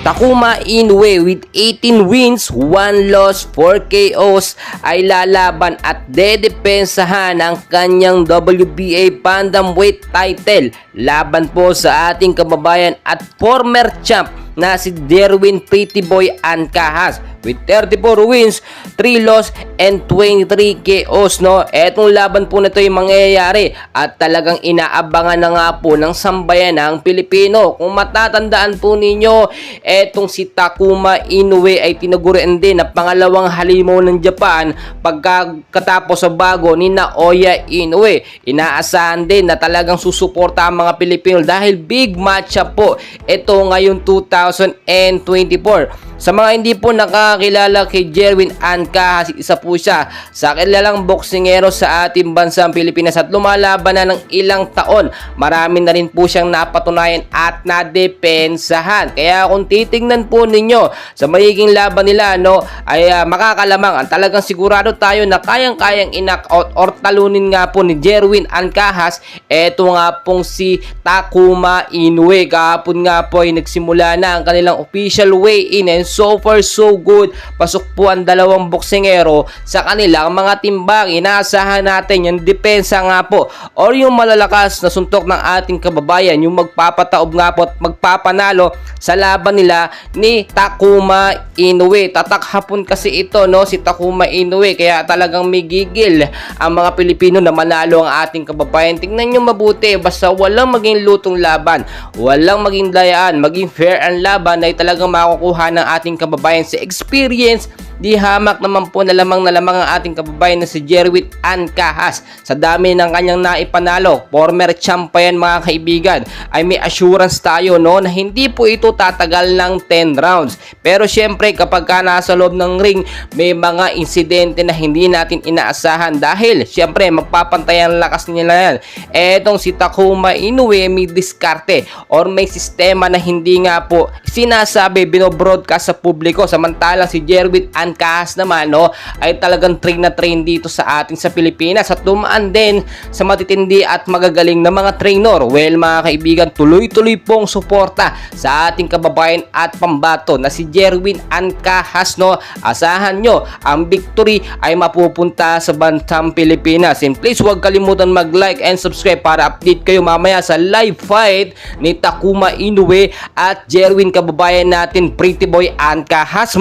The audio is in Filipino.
Takuma Inoue with 18 wins, 1 loss, 4 KOs ay lalaban at dedepensahan ang kanyang WBA Bantamweight title laban po sa ating kababayan at former champ na si Derwin Pretty Boy Ancahas with 34 wins, 3 loss and 23 KOs, no? Etong laban po na ito yung mangyayari at talagang inaabangan na nga po ng sambayan ng Pilipino. Kung matatandaan po ninyo, etong si Takuma Inoue ay tinagurian din na pangalawang halimaw ng Japan pagkatapos sa bago ni Naoya Inoue. Inaasahan din na talagang susuporta ang mga Pilipino dahil big matchup po ito ngayong 2024. Sa mga hindi po nakakilala kay Derwin Ancahas, isa po siya sa kilalang boksingero sa ating bansang Pilipinas at lumalaban na ng ilang taon. Marami na rin po siyang napatunayan at nadepensahan. Kaya kung titingnan po ninyo sa magiging laban nila, no, ay makakalamang ang talagang sigurado tayo na kayang-kayang in-knockout or talunin nga po ni Derwin Ancahas. Eto nga pong si Takuma Inoue. Kahapon nga po ay nagsimula na ang kanilang official weigh-in and so far so good. Pasok po ang dalawang boksingero sa kanilang mga timbang. Inaasahan natin yung depensa nga po or yung malalakas na suntok ng ating kababayan, yung magpapataob nga po at magpapanalo sa laban nila ni Takuma Inoue. Tatak hapon kasi ito, no, si Takuma Inoue, kaya talagang may gigil ang mga Pilipino na manalo ang ating kababayan. Tingnan nyo mabuti, basta walang maging lutong laban, walang maging dayaan, maging fair ang laban ay talagang makukuha ng ating kababayan sa experience. Di hamak naman po na lamang ang ating kababayan na si Derwin Ancahas. Sa dami ng kanyang naipanalo, former champ pa yan mga kaibigan, ay may assurance tayo, no, na hindi po ito tatagal ng 10 rounds. Pero syempre kapag ka nasa loob ng ring, may mga insidente na hindi natin inaasahan dahil syempre magpapantayan lakas nila yan. Etong si Takuma Inoue may diskarte or may sistema na hindi nga po sinasabi, binobroadcast sa publiko. Samantalang si Derwin Ancahas naman, no, ay talagang train na train dito sa atin sa Pilipinas at dumaan din sa matitindi at magagaling na mga trainer. Well mga kaibigan, tuloy-tuloy pong suporta sa ating kababayan at pambato na si Derwin Ancahas, no. Asahan nyo ang victory ay mapupunta sa bansang Pilipinas. And please huwag kalimutan mag-like and subscribe para update kayo mamaya sa live fight ni Takuma Inoue at Derwin kababayan natin Pretty Boy Ancahas.